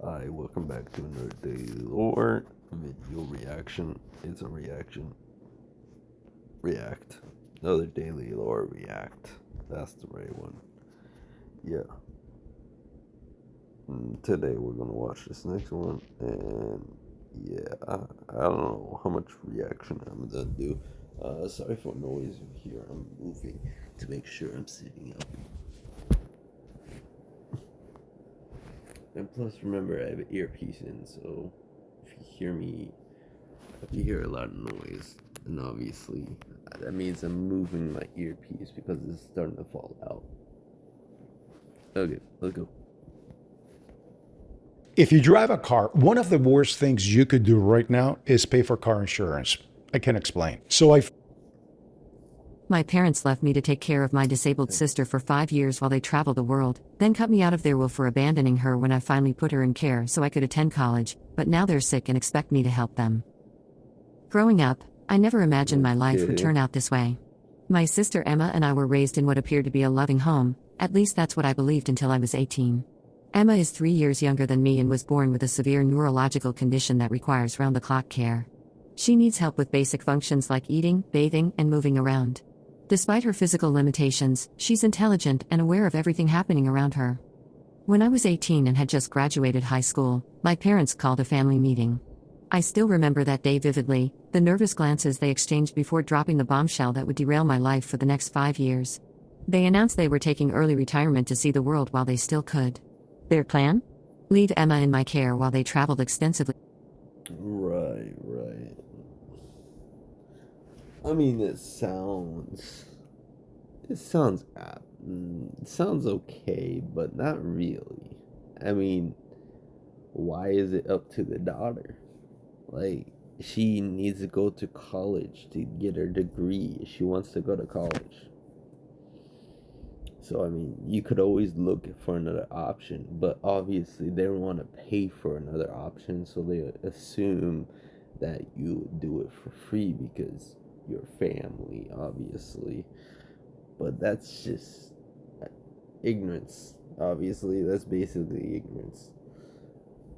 Hi, welcome back to another Daily Lore video reaction. It's a reaction. React. Another Daily Lore react. That's the right one. Yeah. Today we're gonna watch this next one, and yeah, I don't know how much reaction I'm gonna do. Sorry for noise here. I'm moving to make sure I'm sitting up. And plus, remember, I have an earpiece in, so if you hear me, if you hear a lot of noise, and obviously that means I'm moving my earpiece because it's starting to fall out. Okay, let's go. If you drive a car, one of the worst things you could do right now is pay for car insurance. I can explain. My parents left me to take care of my disabled sister for 5 years while they traveled the world, then cut me out of their will for abandoning her when I finally put her in care so I could attend college, but now they're sick and expect me to help them. Growing up, I never imagined my life would Okay. turn out this way. My sister Emma and I were raised in what appeared to be a loving home, at least that's what I believed until I was 18. Emma is 3 years younger than me and was born with a severe neurological condition that requires round-the-clock care. She needs help with basic functions like eating, bathing, and moving around. Despite her physical limitations, she's intelligent and aware of everything happening around her. When I was 18 and had just graduated high school, my parents called a family meeting. I still remember that day vividly, the nervous glances they exchanged before dropping the bombshell that would derail my life for the next 5 years. They announced they were taking early retirement to see the world while they still could. Their plan? Leave Emma in my care while they traveled extensively. Right. I mean, it sounds okay, but not really. I mean, why is it up to the daughter? Like, she needs to go to college to get her degree. She wants to go to college. So, I mean, you could always look for another option, but obviously they don't want to pay for another option, so they assume that you do it for free because your family, obviously. But that's just ignorance. Obviously, that's basically ignorance.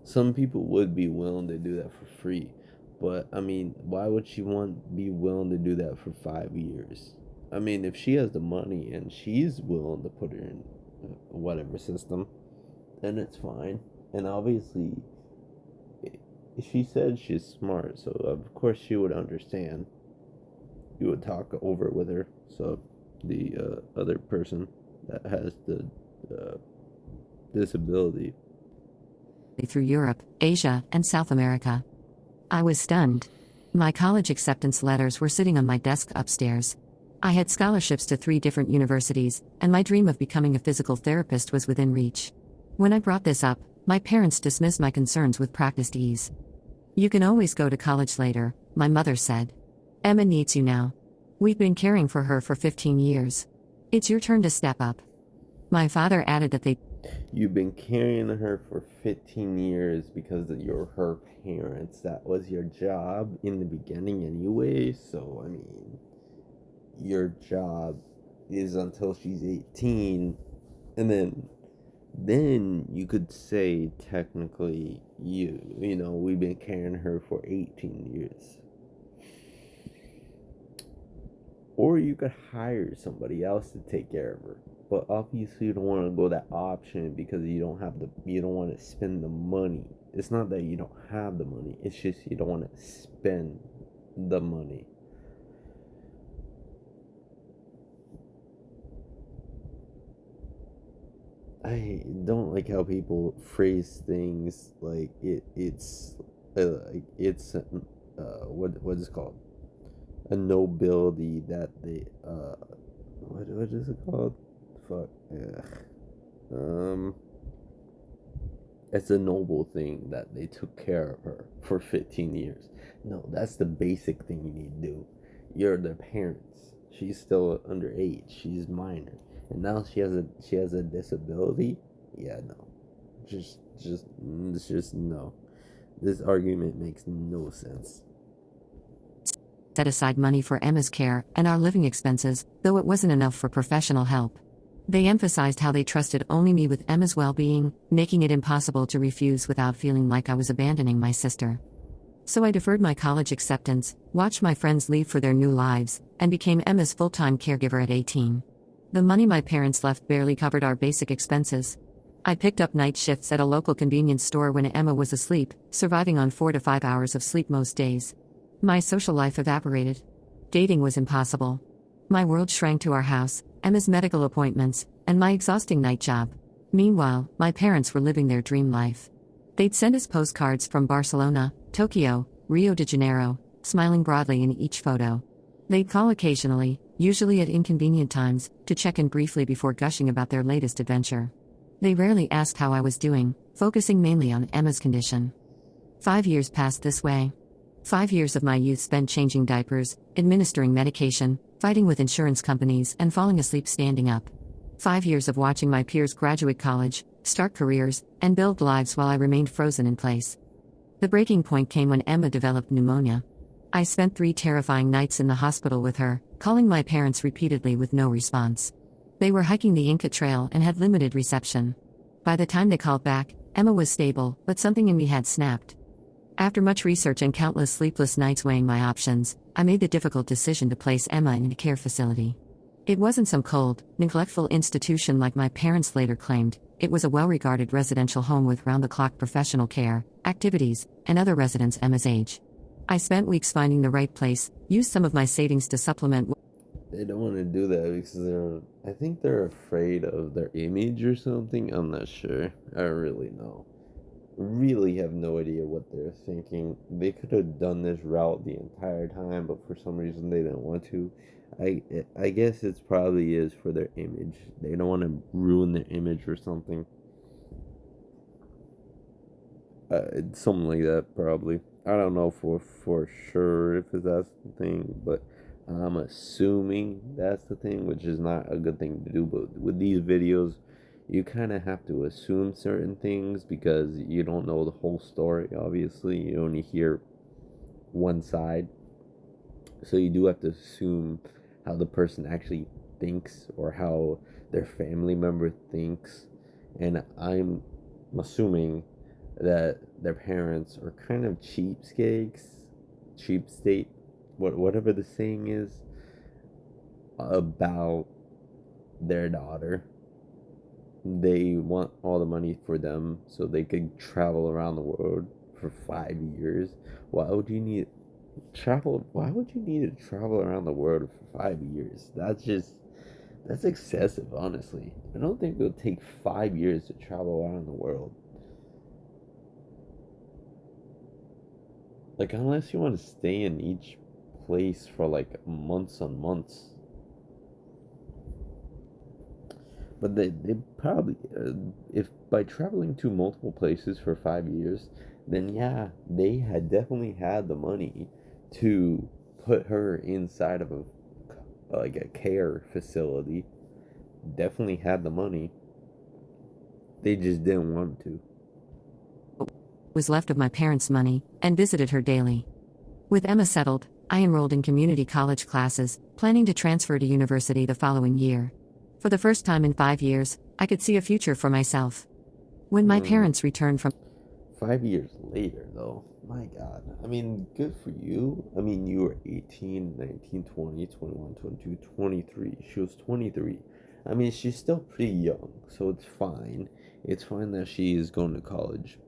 Some people would be willing to do that for free, but I mean, why would she want be willing to do that for 5 years? I mean, if she has the money and she's willing to put her in whatever system, then it's fine. And obviously, she said she's smart, so of course she would understand. You would talk over with her, so the other person that has the uh, disability. Through Europe, Asia, and South America. I was stunned. My college acceptance letters were sitting on my desk upstairs. I had scholarships to 3 different universities, and my dream of becoming a physical therapist was within reach. When I brought this up, my parents dismissed my concerns with practiced ease. You can always go to college later, my mother said. Emma needs you now. We've been caring for her for 15 years. It's your turn to step up. My father added that they You've been carrying her for 15 years because you're her parents. That was your job in the beginning anyway. So, I mean, your job is until she's 18. And then you could say technically we've been carrying her for 18 years. Or you could hire somebody else to take care of her. But obviously you don't want to go that option because you don't want to spend the money. It's not that you don't have the money, it's just you don't want to spend the money. I don't like how people phrase things like what is it called, a nobility that they what is it called? Fuck yeah. Um, it's a noble thing that they took care of her for 15 years. No, that's the basic thing you need to do. You're their parents. She's still underage. She's minor, and now she has a disability. Yeah, no, just no. This argument makes no sense. set aside money for Emma's care and our living expenses, though it wasn't enough for professional help. They emphasized how they trusted only me with Emma's well being, making it impossible to refuse without feeling like I was abandoning my sister. So I deferred my college acceptance, watched my friends leave for their new lives, and became Emma's full time caregiver at 18. The money my parents left barely covered our basic expenses. I picked up night shifts at a local convenience store when Emma was asleep, surviving on 4 to 5 hours of sleep most days. My social life evaporated. Dating was impossible. My world shrank to our house, Emma's medical appointments, and my exhausting night job. Meanwhile, my parents were living their dream life. They'd send us postcards from Barcelona, Tokyo, Rio de Janeiro, smiling broadly in each photo. They'd call occasionally, usually at inconvenient times, to check in briefly before gushing about their latest adventure. They rarely asked how I was doing, focusing mainly on Emma's condition. 5 years passed this way. 5 years of my youth spent changing diapers, administering medication, fighting with insurance companies, and falling asleep standing up. 5 years of watching my peers graduate college, start careers, and build lives while I remained frozen in place. The breaking point came when Emma developed pneumonia. I spent 3 terrifying nights in the hospital with her, calling my parents repeatedly with no response. They were hiking the Inca Trail and had limited reception. By the time they called back, Emma was stable, but something in me had snapped. After much research and countless sleepless nights weighing my options, I made the difficult decision to place Emma in a care facility. It wasn't some cold, neglectful institution like my parents later claimed. It was a well-regarded residential home with round-the-clock professional care, activities, and other residents Emma's age. I spent weeks finding the right place, used some of my savings to supplement. They don't want to do that because I think they're afraid of their image or something. I'm not sure. I don't really know. Really have no idea what they're thinking. They could have done this route the entire time, but for some reason they didn't want to. I guess it's probably is for their image. They don't want to ruin their image or something. It's something like that probably. I don't know for sure if that's the thing, but I'm assuming that's the thing, which is not a good thing to do. But with these videos, you kind of have to assume certain things because you don't know the whole story. Obviously, you only hear one side, so you do have to assume how the person actually thinks or how their family member thinks. And I'm assuming that their parents are kind of cheap state, whatever the saying is, about their daughter. They want all the money for them so they could travel around the world for 5 years. Why would you need Why would you need to travel around the world for 5 years? That's excessive, honestly. I don't think it would take 5 years to travel around the world. Like, unless you want to stay in each place for like months on months. But they probably, if by traveling to multiple places for 5 years, then yeah, they had definitely had the money to put her inside of a care facility. Definitely had the money. They just didn't want to. Was left of my parents' money, and visited her daily. With Emma settled, I enrolled in community college classes, planning to transfer to university the following year. For the first time in 5 years, I could see a future for myself. When my parents returned from 5 years later, though, my God. I mean, good for you. I mean, you were 18, 19, 20, 21, 22, 23. She was 23. I mean, she's still pretty young, so it's fine. It's fine that she is going to college.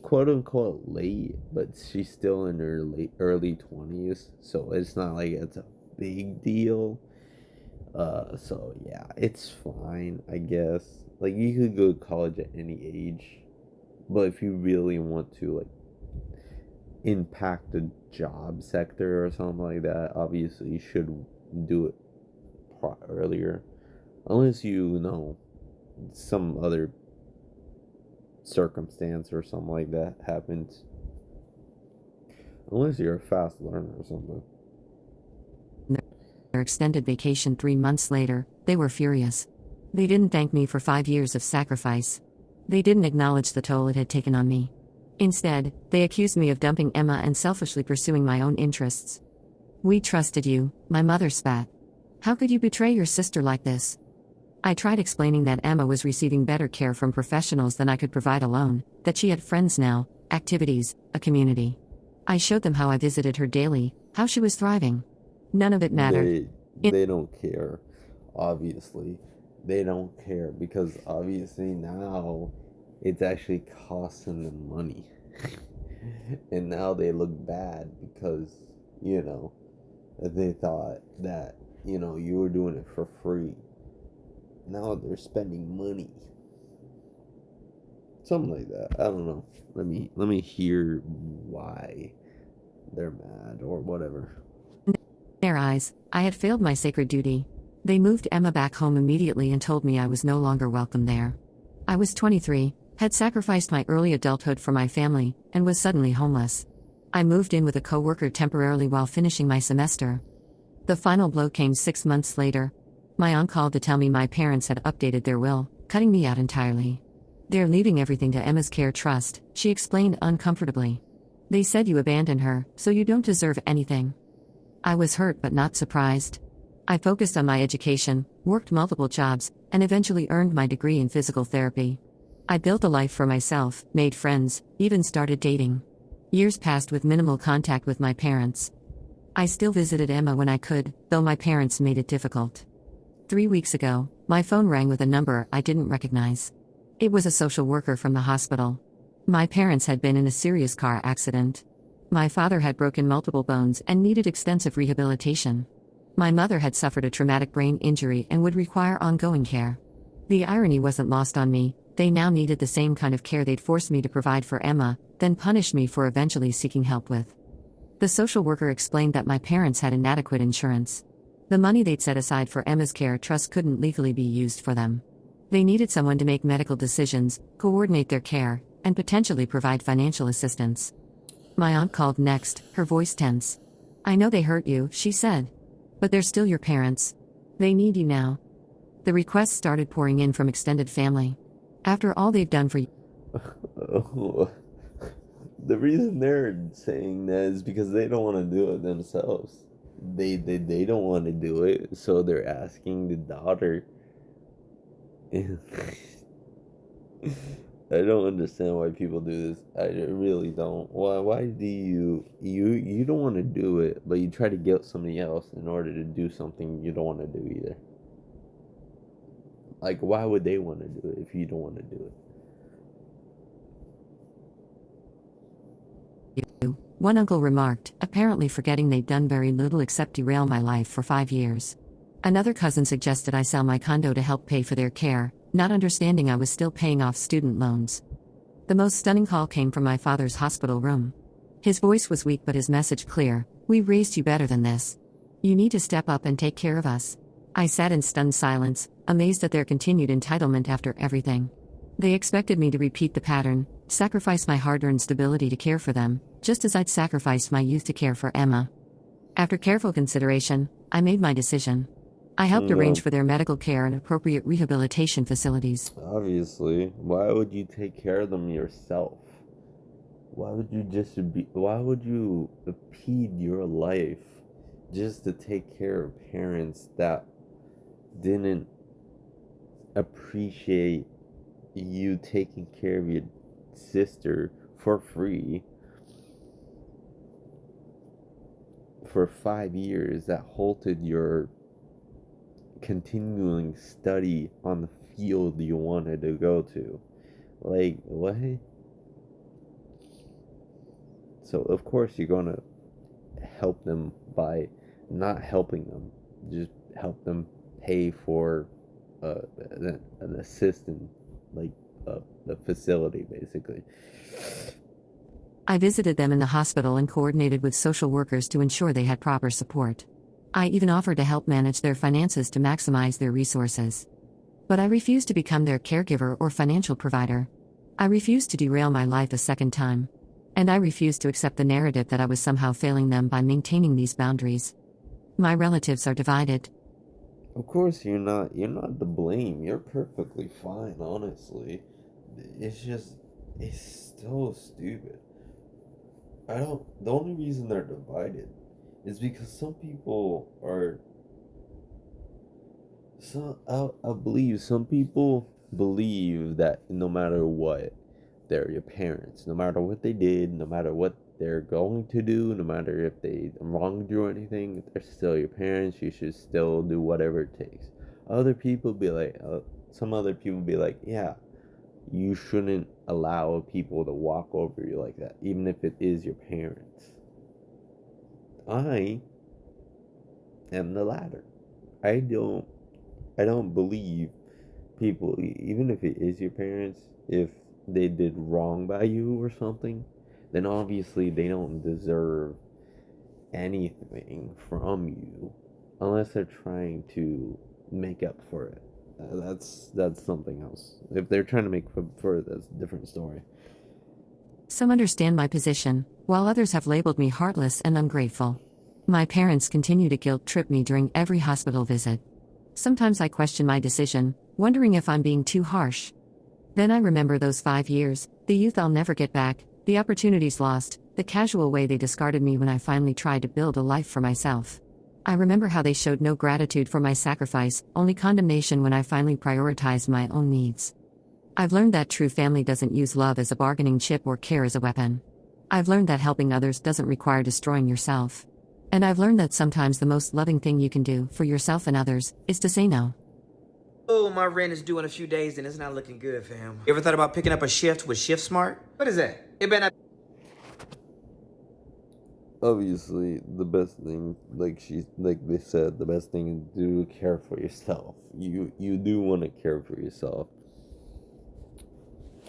Quote unquote late, but she's still in her early 20s, so it's not like it's a big deal. So yeah, it's fine, I guess. Like, you could go to college at any age, but if you really want to, like, impact the job sector or something like that, obviously you should do it earlier, unless you know some other circumstance or something like that happens, unless you're a fast learner or something. their extended vacation 3 months later, they were furious. They didn't thank me for 5 years of sacrifice. They didn't acknowledge the toll it had taken on me. Instead, they accused me of dumping Emma and selfishly pursuing my own interests. "We trusted you," my mother spat. "How could you betray your sister like this?" I tried explaining that Emma was receiving better care from professionals than I could provide alone, that she had friends now, activities, a community. I showed them how I visited her daily, how she was thriving. None of it mattered. They It, they don't care. Obviously, they don't care because obviously now it's actually costing them money, and now they look bad because you know they thought that you were doing it for free. Now they're spending money, something like that. I don't know. Let me hear why they're mad or whatever. in their eyes, I had failed my sacred duty. They moved Emma back home immediately and told me I was no longer welcome there. I was 23, had sacrificed my early adulthood for my family, and was suddenly homeless. I moved in with a coworker temporarily while finishing my semester. The final blow came 6 months later. My aunt called to tell me my parents had updated their will, cutting me out entirely. They're leaving everything to Emma's care trust, she explained uncomfortably. They said you abandoned her, so you don't deserve anything. I was hurt but not surprised. I focused on my education, worked multiple jobs, and eventually earned my degree in physical therapy. I built a life for myself, made friends, even started dating. Years passed with minimal contact with my parents. I still visited Emma when I could, though my parents made it difficult. 3 weeks ago, my phone rang with a number I didn't recognize. It was a social worker from the hospital. My parents had been in a serious car accident. My father had broken multiple bones and needed extensive rehabilitation. My mother had suffered a traumatic brain injury and would require ongoing care. The irony wasn't lost on me. They now needed the same kind of care they'd forced me to provide for Emma, then punished me for eventually seeking help with. The social worker explained that my parents had inadequate insurance. The money they'd set aside for Emma's care trust couldn't legally be used for them. They needed someone to make medical decisions, coordinate their care, and potentially provide financial assistance. My aunt called next, her voice tense. I know they hurt you, she said. But they're still your parents. They need you now. The requests started pouring in from extended family. After all they've done for you. The reason they're saying that is because they don't want to do it themselves. They don't want to do it, so they're asking the daughter. I don't understand why people do this. I really don't. Why do you don't want to do it, but you try to guilt somebody else in order to do something you don't want to do either. Like, why would they want to do it if you don't want to do it? One uncle remarked, apparently forgetting they'd done very little except derail my life for 5 years. Another cousin suggested I sell my condo to help pay for their care, not understanding I was still paying off student loans. The most stunning call came from my father's hospital room. His voice was weak but his message clear: we raised you better than this. You need to step up and take care of us. I sat in stunned silence, amazed at their continued entitlement after everything. They expected me to repeat the pattern, sacrifice my hard-earned stability to care for them, just as I'd sacrificed my youth to care for Emma. After careful consideration, I made my decision. I helped No, arrange for their medical care and appropriate rehabilitation facilities. obviously. Why would you take care of them yourself? Why would you impede your life just to take care of parents that didn't appreciate you taking care of your sister for free for 5 years, that halted your continuing study on the field you wanted to go to? Like, what? So, of course, you're gonna help them by not helping them. Just help them pay for an assistant, like the facility, basically. I visited them in the hospital and coordinated with social workers to ensure they had proper support. I even offered to help manage their finances to maximize their resources. But I refused to become their caregiver or financial provider. I refused to derail my life a second time. And I refused to accept the narrative that I was somehow failing them by maintaining these boundaries. My relatives are divided. Of course, you're not to blame. You're perfectly fine, honestly. It's just, it's so stupid. I don't. The only reason they're divided is because some people are So I believe some people believe that no matter what, they're your parents. No matter what they did, no matter what they're going to do, no matter if they wronged you or anything, they're still your parents. You should still do whatever it takes. Other people be like, some other people be like, yeah, you shouldn't allow people to walk over you like that, even if it is your parents. I am the latter. I don't I don't believe people, even if it is your parents, if they did wrong by you or something, then obviously they don't deserve anything from you unless they're trying to make up for it. That's something else. If they're trying to make up for it, that's a different story. Some understand my position, while others have labeled me heartless and ungrateful. My parents continue to guilt trip me during every hospital visit. Sometimes I question my decision, wondering if I'm being too harsh. Then I remember those 5 years, the youth I'll never get back, the opportunities lost, the casual way they discarded me when I finally tried to build a life for myself. I remember how they showed no gratitude for my sacrifice, only condemnation when I finally prioritized my own needs. I've learned that true family doesn't use love as a bargaining chip or care as a weapon. I've learned that helping others doesn't require destroying yourself. And I've learned that sometimes the most loving thing you can do for yourself and others is to say no. Oh, my rent is due in a few days and it's not looking good, fam. You ever thought about picking up a shift with Shift Smart? What is that? It better not. Obviously, the best thing, like they said, the best thing to do is care for yourself. You do want to care for yourself.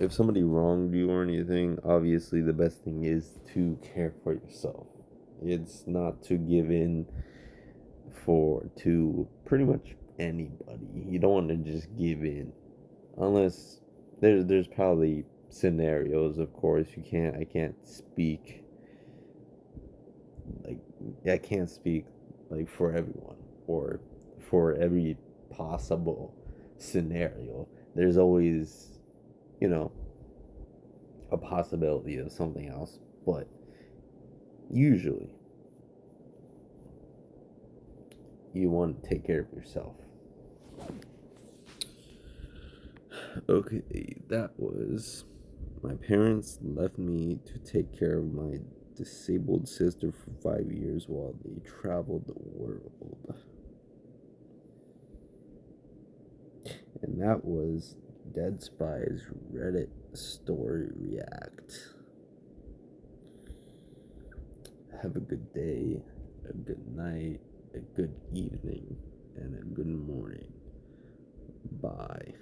If somebody wronged you or anything, obviously the best thing is to care for yourself. It's not to give in for to pretty much anybody. You don't want to just give in unless there's probably scenarios, of course. I can't speak like I can't speak like for everyone or for every possible scenario. There's always, you know, a possibility of something else, but usually you want to take care of yourself. Okay, that was my parents left me to take care of my disabled sister for 5 years while they traveled the world. And that was Dead Spy's Reddit story react. Have a good day, a good night, a good evening, and a good morning. Bye.